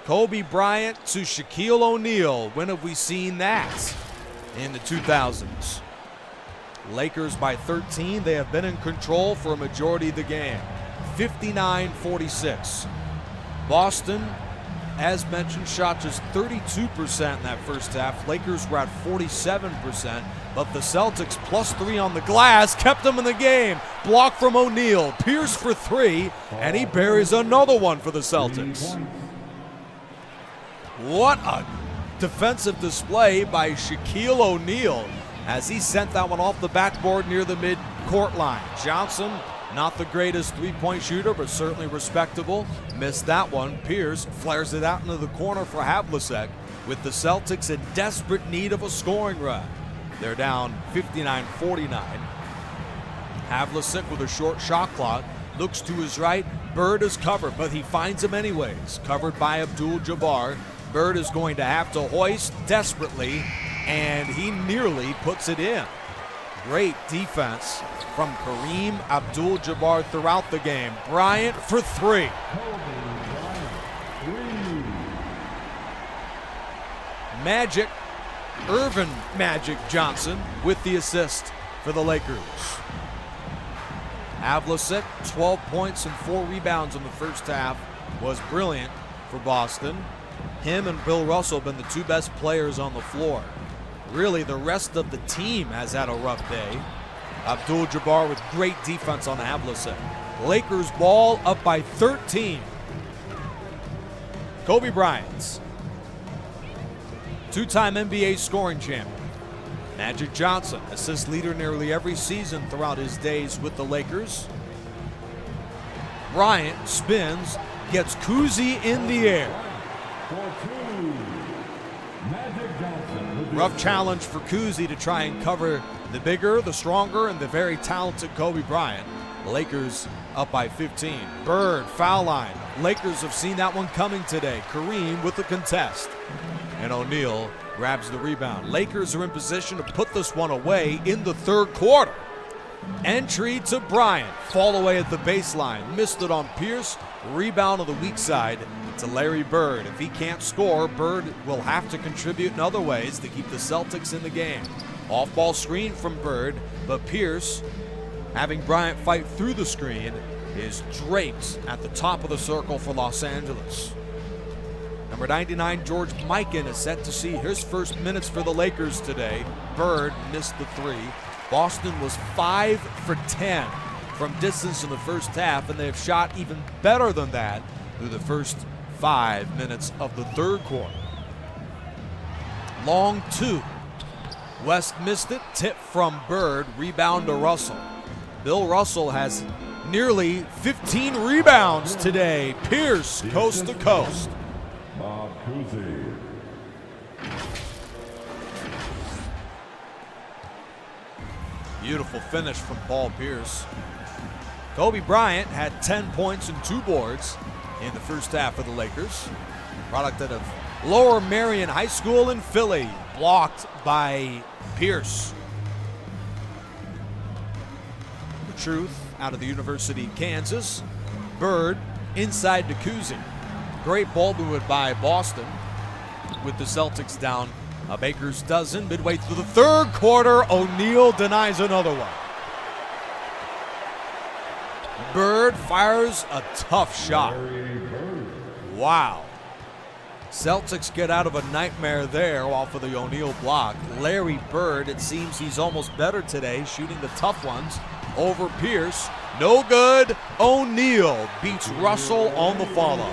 Kobe Bryant to Shaquille O'Neal. When have we seen that in the 2000s? Lakers by 13. They have been in control for a majority of the game. 59-46. Boston, as mentioned, shot just 32% in that first half. Lakers were at 47%, but the Celtics +3 on the glass kept them in the game. Block from O'Neal. Pierce for 3, and he buries another one for the Celtics. What a defensive display by Shaquille O'Neal as he sent that one off the backboard near the mid-court line. Johnson, not the greatest three-point shooter, but certainly respectable. Missed that one. Pierce flares it out into the corner for Havlicek, with the Celtics in desperate need of a scoring run. They're down 59-49. Havlicek with a short shot clock. Looks to his right. Bird is covered, but he finds him anyways. Covered by Abdul-Jabbar. Bird is going to have to hoist desperately, and he nearly puts it in. Great defense from Kareem Abdul-Jabbar throughout the game. Bryant for 3. Magic, Irvin Magic Johnson with the assist for the Lakers. Havlicek, 12 points and 4 rebounds in the first half, was brilliant for Boston. Him and Bill Russell have been the 2 best players on the floor. Really, the rest of the team has had a rough day. Abdul-Jabbar with great defense on Havlicek. Lakers ball up by 13. Kobe Bryant, 2-time NBA scoring champion. Magic Johnson, assist leader nearly every season throughout his days with the Lakers. Bryant spins, gets Cousy in the air. Rough challenge for Cousy to try and cover the bigger, the stronger, and the very talented Kobe Bryant. The Lakers up by 15. Bird, foul line. Lakers have seen that one coming today. Kareem with the contest. And O'Neal grabs the rebound. Lakers are in position to put this one away in the third quarter. Entry to Bryant. Fall away at the baseline. Missed it on Pierce. Rebound on the weak side to Larry Bird. If he can't score, Bird will have to contribute in other ways to keep the Celtics in the game. Off-ball screen from Bird, but Pierce, having Bryant fight through the screen, is draped at the top of the circle for Los Angeles. Number 99, George Mikan, is set to see his first minutes for the Lakers today. Bird missed the 3. Boston was 5 for 10 from distance in the first half, and they have shot even better than that through the first 5 minutes of the third quarter. Long 2. West missed it. Tip from Bird. Rebound to Russell. Bill Russell has nearly 15 rebounds today. Pierce, coast to coast. Cousy. Beautiful finish from Paul Pierce. Kobe Bryant had 10 points and 2 boards in the first half of the Lakers. Product out of Lower Merion High School in Philly. Blocked by Pierce. The Truth out of the University of Kansas. Bird inside to Cousy. Great ball movement by Boston with the Celtics down a Baker's dozen. Midway through the third quarter, O'Neal denies another one. Bird fires a tough shot. Wow. Celtics get out of a nightmare there off of the O'Neal block. Larry Bird, it seems he's almost better today, shooting the tough ones over Pierce. No good. O'Neal beats Russell on the follow.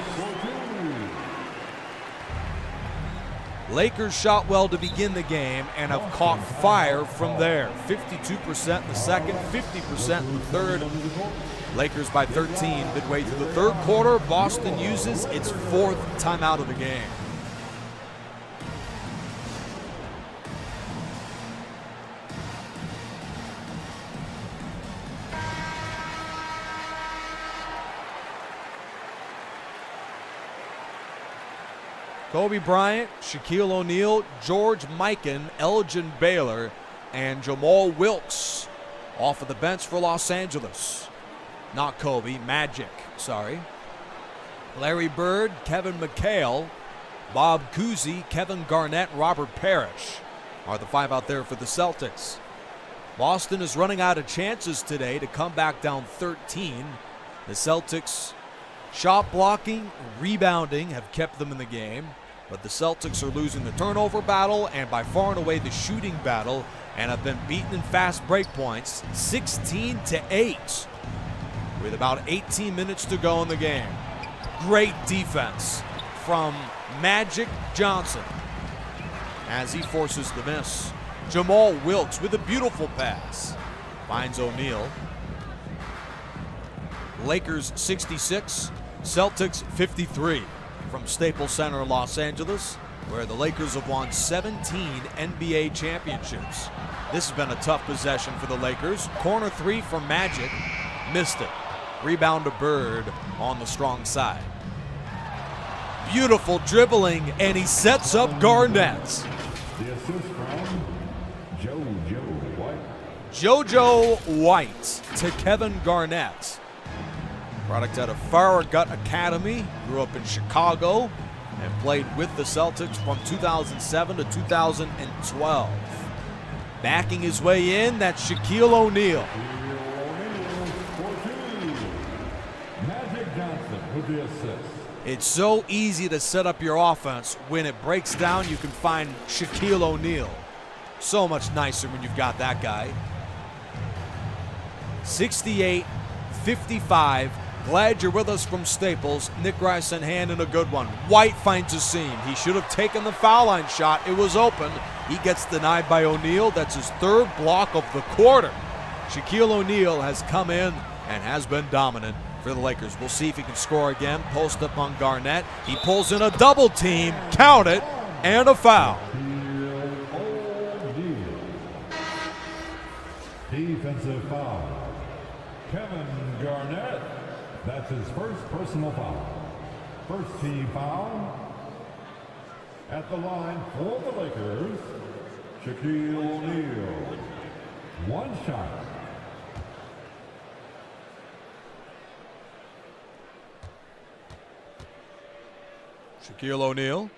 Lakers shot well to begin the game and have caught fire from there. 52% in the second, 50% in the third. Lakers by 13 midway through the third quarter. Boston uses its fourth timeout of the game. Kobe Bryant, Shaquille O'Neal, George Mikan, Elgin Baylor, and Jamal Wilkes off of the bench for Los Angeles. Not Kobe, Magic, sorry. Larry Bird, Kevin McHale, Bob Cousy, Kevin Garnett, and Robert Parrish are the five out there for the Celtics. Boston is running out of chances today to come back down 13. The Celtics shot blocking, rebounding have kept them in the game, but the Celtics are losing the turnover battle and by far and away the shooting battle and have been beaten in fast break points 16-8 with about 18 minutes to go in the game. Great defense from Magic Johnson as he forces the miss. Jamal Wilkes with a beautiful pass finds O'Neal. Lakers 66, Celtics 53 from Staples Center, Los Angeles, where the Lakers have won 17 NBA championships. This has been a tough possession for the Lakers. Corner three from Magic, missed it. Rebound to Bird on the strong side. Beautiful dribbling, and he sets up Garnett. The assist from JoJo White to Kevin Garnett. Product out of Farragut Academy, grew up in Chicago and played with the Celtics from 2007 to 2012. Backing his way in, that's Shaquille O'Neal. Magic Johnson with the assist. It's so easy to set up your offense. When it breaks down, you can find Shaquille O'Neal. So much nicer when you've got that guy. 68-55. Glad you're with us from Staples. Nick Rice in hand and a good one. White finds a seam. He should have taken the foul line shot. It was open. He gets denied by O'Neal. That's his third block of the quarter. Shaquille O'Neal has come in and has been dominant for the Lakers. We'll see if he can score again. Post up on Garnett. He pulls in a double team. Count it. And a foul. Defensive foul. Kevin Garnett. That's his first personal foul. First team foul. At the line for the Lakers, Shaquille O'Neal. One shot. Shaquille O'Neal.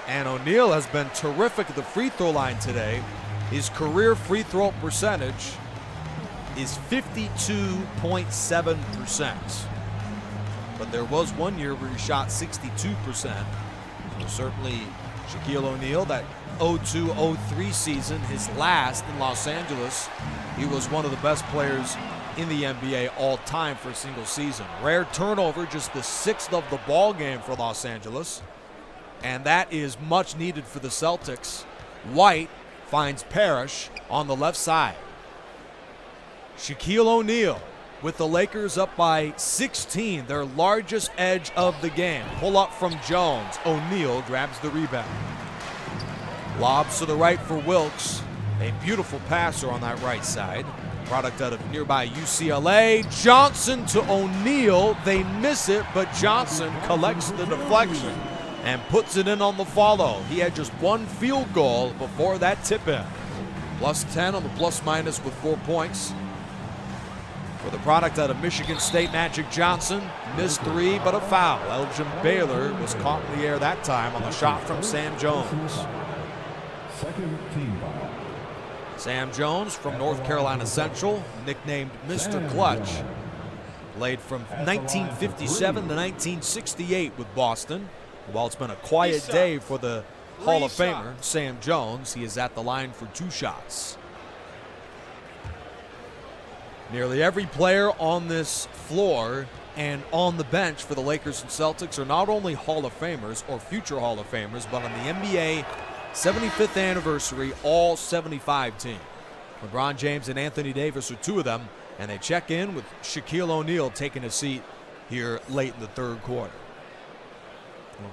And O'Neal has been terrific at the free throw line today. His career free throw percentage is 52.7%. But there was one year where he shot 62%. So certainly Shaquille O'Neal, that 02-03 season, his last in Los Angeles, he was one of the best players in the NBA all time for a single season. Rare turnover, just the sixth of the ball game for Los Angeles. And that is much needed for the Celtics. White finds Parrish on the left side. Shaquille O'Neal with the Lakers up by 16, their largest edge of the game. Pull up from Jones. O'Neal grabs the rebound. Lobs to the right for Wilkes. A beautiful passer on that right side. Product out of nearby UCLA. Johnson to O'Neal. They miss it, but Johnson collects the deflection and puts it in on the follow. He had just one field goal before that tip-in. Plus 10 on the plus-minus with 4 points. For the product out of Michigan State, Magic Johnson. Missed three, but a foul. Elgin Baylor was caught in the air that time on the shot from Sam Jones. Second team foul. Sam Jones from North Carolina Central, nicknamed Mr. Clutch. Played from 1957 to 1968 with Boston. While it's been a quiet day for the Hall of Famer, Sam Jones, he is at the line for 2 shots. Nearly every player on this floor and on the bench for the Lakers and Celtics are not only Hall of Famers or future Hall of Famers, but on the NBA 75th anniversary All 75 team. LeBron James and Anthony Davis are two of them, and they check in with Shaquille O'Neal taking a seat here late in the third quarter.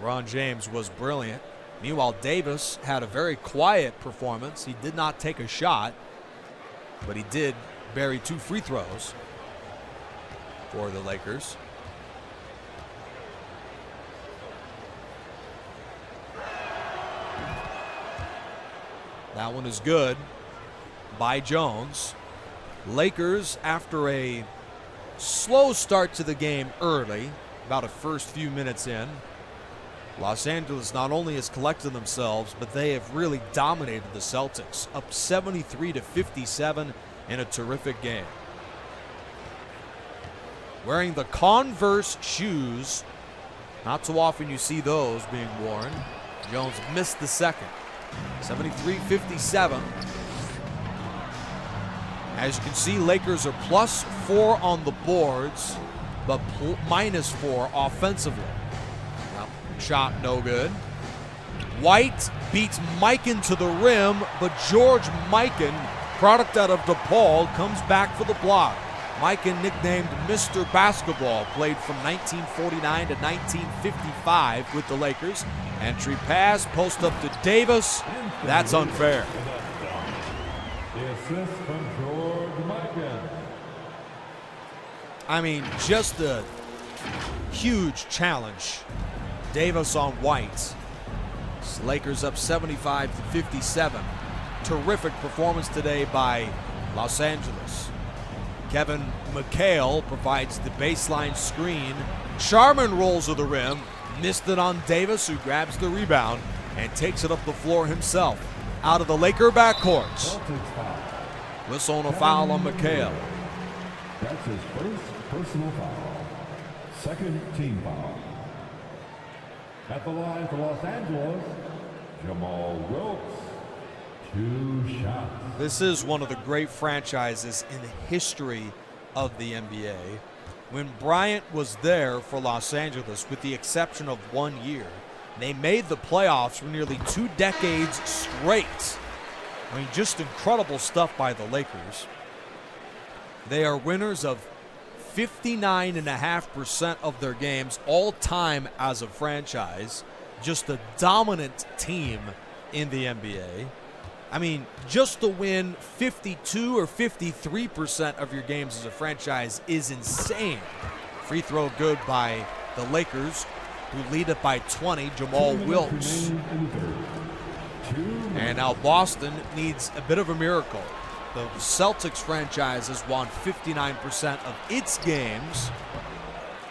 LeBron James was brilliant. Meanwhile, Davis had a very quiet performance. He did not take a shot, but he did bury 2 free throws for the Lakers. That one is good by Jones. Lakers, after a slow start to the game early, about the first few minutes in, Los Angeles not only has collected themselves, but they have really dominated the Celtics, up 73-57 in a terrific game. Wearing the Converse shoes, not so often you see those being worn. Jones missed the second. 73-57. As you can see, Lakers are +4 on the boards, but -4 offensively. Well, shot no good. White beats Mikan to the rim, but George Mikan, product out of DePaul, comes back for the block. Mikan, nicknamed Mr. Basketball, played from 1949 to 1955 with the Lakers. Entry pass, post up to Davis. That's unfair. The assist from George Mikan. I mean, just a huge challenge. Davis on White. Lakers up 75-57. Terrific performance today by Los Angeles. Kevin McHale provides the baseline screen. Sharman rolls to the rim. Missed it on Davis, who grabs the rebound and takes it up the floor himself. Out of the Laker backcourt. Celtics foul. Whistle and a foul on McHale. That's his first personal foul. Second team foul. At the line for Los Angeles, Jamal Wilkes. 2 shots. This is one of the great franchises in the history of the NBA. When Bryant was there for Los Angeles, with the exception of 1 year, they made the playoffs for nearly 2 decades straight. I mean, just incredible stuff by the Lakers. They are winners of 59.5% of their games all time as a franchise. Just a dominant team in the NBA. I mean, just to win 52 or 53% of your games as a franchise is insane. Free throw good by the Lakers, who lead it by 20, Jamal Wilkes. And now Boston needs a bit of a miracle. The Celtics franchise has won 59% of its games.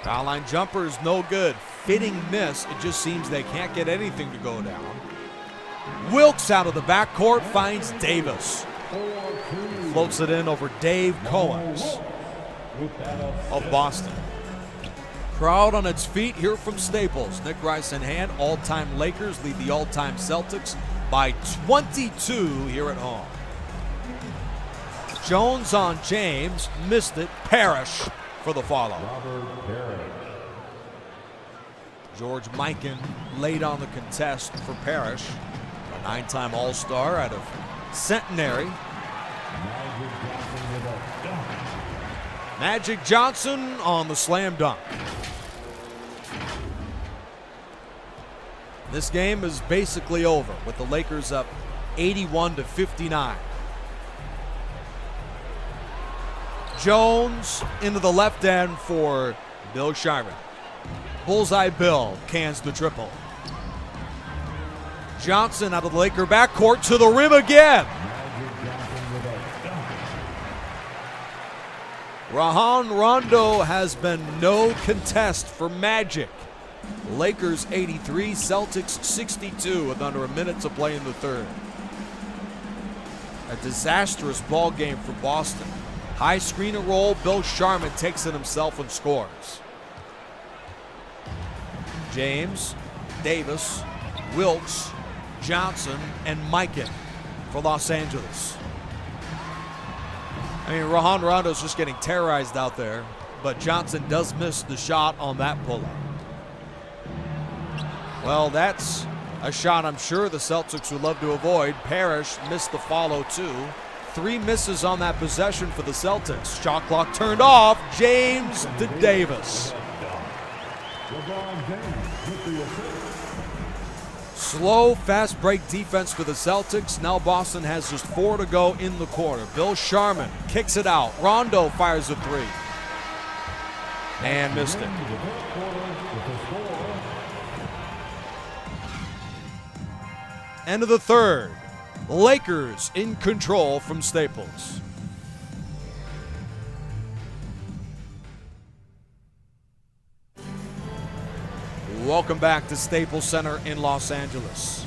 Foul line jumper is no good. Fitting miss. It just seems they can't get anything to go down. Wilkes out of the backcourt finds Davis. Floats it in over Dave Coens of Boston. Crowd on its feet here from Staples. Nick Rice in hand. All-time Lakers lead the all-time Celtics by 22 here at home. Jones on James. Missed it. Parrish for the follow. George Mikan laid on the contest for Parrish. A 9-time All-Star out of Centenary. Magic Johnson on the slam dunk. This game is basically over with the Lakers up 81-59. Jones into the left end for Bill Sharman. Bullseye Bill cans the triple. Johnson out of the Laker backcourt to the rim again. Rajon Rondo has been no contest for Magic. Lakers 83, Celtics 62 with under a minute to play in the third. A disastrous ball game for Boston. High screen and roll, Bill Sharman takes it himself and scores. James, Davis, Wilkes, Johnson, and Mikan for Los Angeles. I mean, Rajon Rondo's just getting terrorized out there, but Johnson does miss the shot on that pull-up. Well, that's a shot I'm sure the Celtics would love to avoid. Parrish missed the follow, too. 3 misses on that possession for the Celtics. Shot clock turned off. James to Davis. Slow, fast break defense for the Celtics. Now Boston has just 4 to go in the quarter. Bill Sharman kicks it out. Rondo fires a 3. And missed it. End of the third. Lakers in control from Staples. Welcome back to Staples Center in Los Angeles.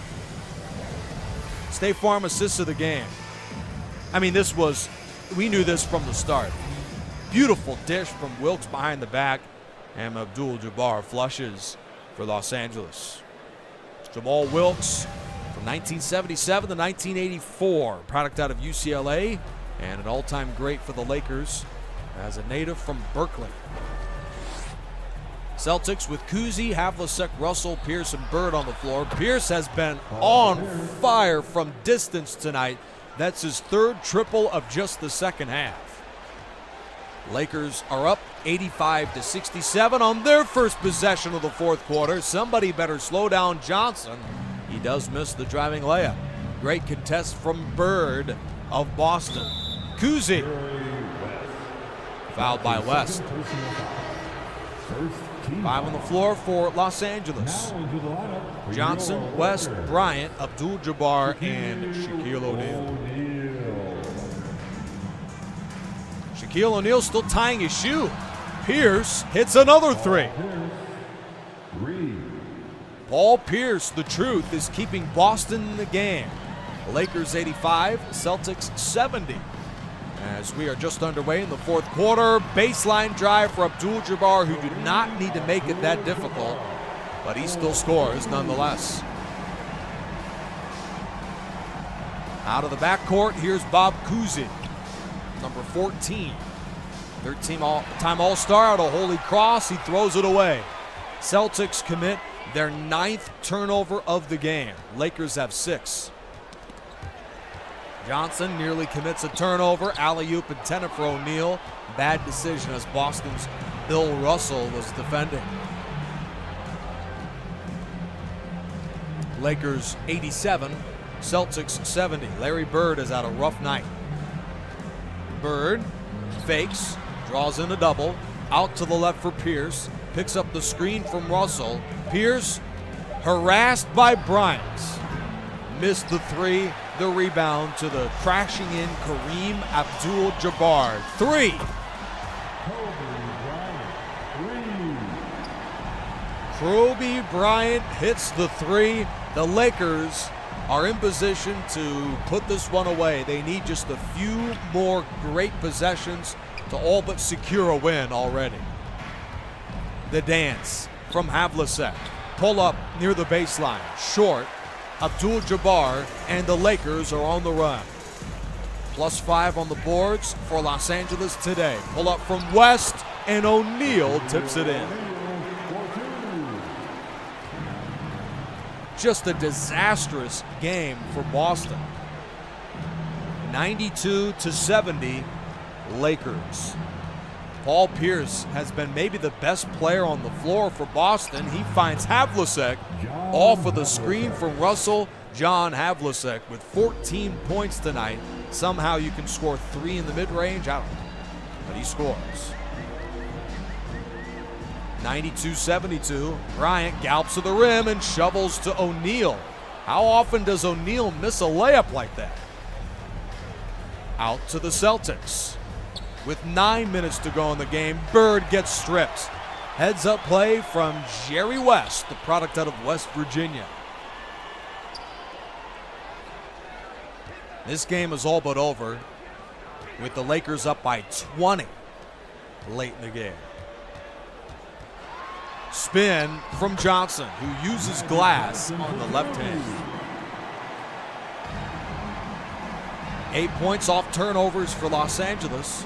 State Farm assist of the game. I mean, we knew this from the start. Beautiful dish from Wilkes behind the back, and Abdul-Jabbar flushes for Los Angeles. Jamal Wilkes from 1977 to 1984, product out of UCLA, and an all-time great for the Lakers as a native from Berkeley. Celtics with Cousy, Havlicek, Russell, Pierce, and Bird on the floor. Pierce has been on fire from distance tonight. That's his 3rd triple of just the second half. Lakers are up 85-67 on their first possession of the fourth quarter. Somebody better slow down Johnson. He does miss the driving layup. Great contest from Bird of Boston. Cousy fouled by West. 5 on the floor for Los Angeles. Johnson, West, Bryant, Abdul-Jabbar, and Shaquille O'Neal. Shaquille O'Neal still tying his shoe. Pierce hits another 3. Paul Pierce, the truth, is keeping Boston in the game. Lakers 85, Celtics 70. As we are just underway in the fourth quarter, baseline drive for Abdul-Jabbar, who did not need to make it that difficult, but he still scores nonetheless. Out of the backcourt, here's Bob Cousy, number 14. 13-time All-Star out of Holy Cross. He throws it away. Celtics commit their 9th turnover of the game. Lakers have 6. Johnson nearly commits a turnover. Alley-oop intended for O'Neal. Bad decision as Boston's Bill Russell was defending. Lakers 87, Celtics 70. Larry Bird has had a rough night. Bird fakes, draws in a double, out to the left for Pierce, picks up the screen from Russell. Pierce harassed by Bryant. Missed the 3, the rebound to the crashing in Kareem Abdul-Jabbar. 3. Kobe Bryant hits the 3. The Lakers are in position to put this one away. They need just a few more great possessions to all but secure a win already. The dance from Havlicek. Pull up near the baseline. Short. Abdul-Jabbar and the Lakers are on the run. +5 on the boards for Los Angeles today. Pull up from West, and O'Neal tips it in. Just a disastrous game for Boston. 92-70 Lakers. Paul Pierce has been maybe the best player on the floor for Boston. He finds Havlicek off of the screen from Russell. John Havlicek with 14 points tonight. Somehow you can score 3 in the mid-range. I don't know, but he scores. 92-72. Bryant gallops to the rim and shovels to O'Neal. How often does O'Neal miss a layup like that? Out to the Celtics. With 9 minutes to go in the game, Bird gets stripped. Heads up play from Jerry West, the product out of West Virginia. This game is all but over with the Lakers up by 20 late in the game. Spin from Johnson, who uses glass on the left hand. 8 points off turnovers for Los Angeles.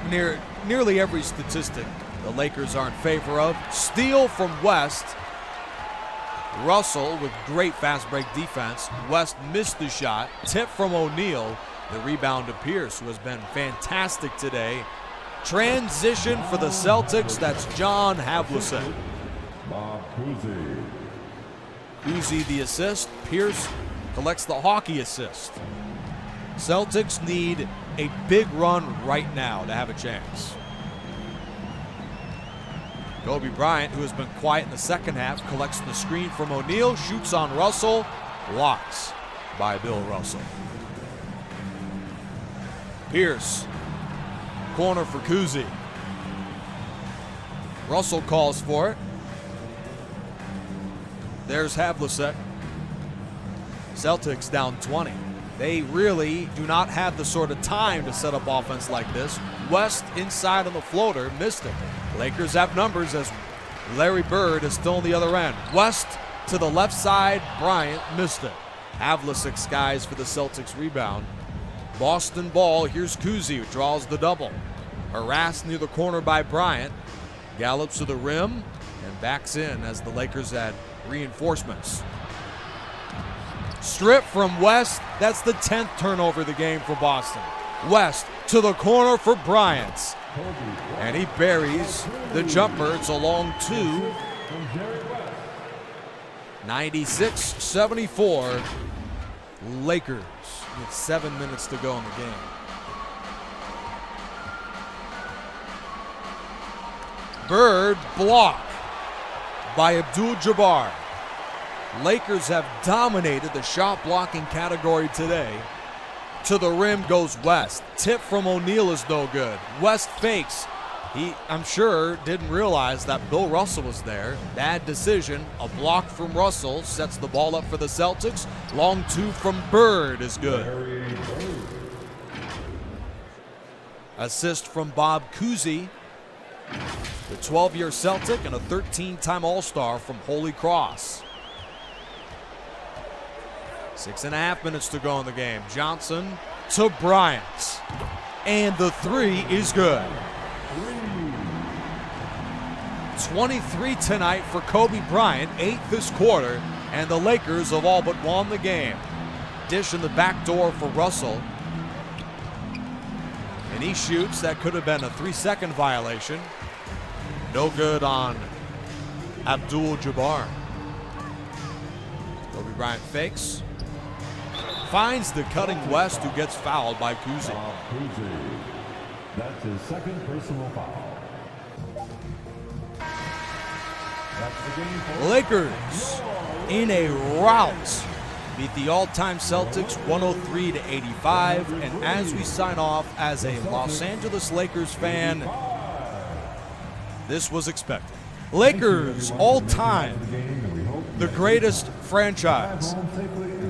Nearly every statistic the Lakers are in favor of. Steal from West. Russell with great fast break defense. West missed the shot. Tip from O'Neal. The rebound to Pierce, who has been fantastic today. Transition for the Celtics. That's John Havlicek. Cousy. Cousy the assist. Pierce collects the hockey assist. Celtics need a big run right now to have a chance. Kobe Bryant, who has been quiet in the second half, collects the screen from O'Neal, shoots on Russell, blocks by Bill Russell. Pierce, corner for Cousy. Russell calls for it. There's Havlicek. Celtics down 20. They really do not have the sort of time to set up offense like this. West inside on the floater, missed it. Lakers have numbers as Larry Bird is still on the other end. West to the left side, Bryant missed it. Havlicek skies for the Celtics rebound. Boston ball, here's Cousy who draws the double. Harassed near the corner by Bryant. Gallops to the rim and backs in as the Lakers add reinforcements. Strip from West. That's the 10th turnover of the game for Boston. West to the corner for Bryant. And he buries the jumper. It's a long two. 96-74. Lakers with 7 minutes to go in the game. Bird block by Abdul-Jabbar. Lakers have dominated the shot blocking category today. To the rim goes West. Tip from O'Neal is no good. West fakes. He, I'm sure, didn't realize that Bill Russell was there. Bad decision. A block from Russell sets the ball up for the Celtics. Long two from Bird is good. Assist from Bob Cousy, the 12-year Celtic and a 13-time All-Star from Holy Cross. 6.5 minutes to go in the game. Johnson to Bryant. And the three is good. 23 tonight for Kobe Bryant, 8 this quarter, and the Lakers have all but won the game. Dish in the back door for Russell. And he shoots. That could have been a 3-second violation. No good on Abdul-Jabbar. Kobe Bryant fakes. Finds the cutting West, who gets fouled by Cousy. That's his second personal foul. Lakers in a rout beat the all-time Celtics 103-85. And as we sign off, as a Los Angeles Lakers fan, this was expected. Lakers all-time, the greatest franchise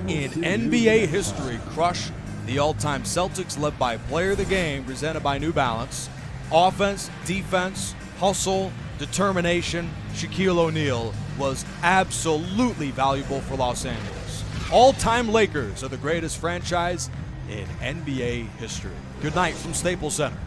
in NBA history, crush the all-time Celtics, led by player of the game, presented by New Balance. Offense, defense, hustle, determination. Shaquille O'Neal was absolutely valuable for Los Angeles. All-time Lakers are the greatest franchise in NBA history. Good night from Staples Center.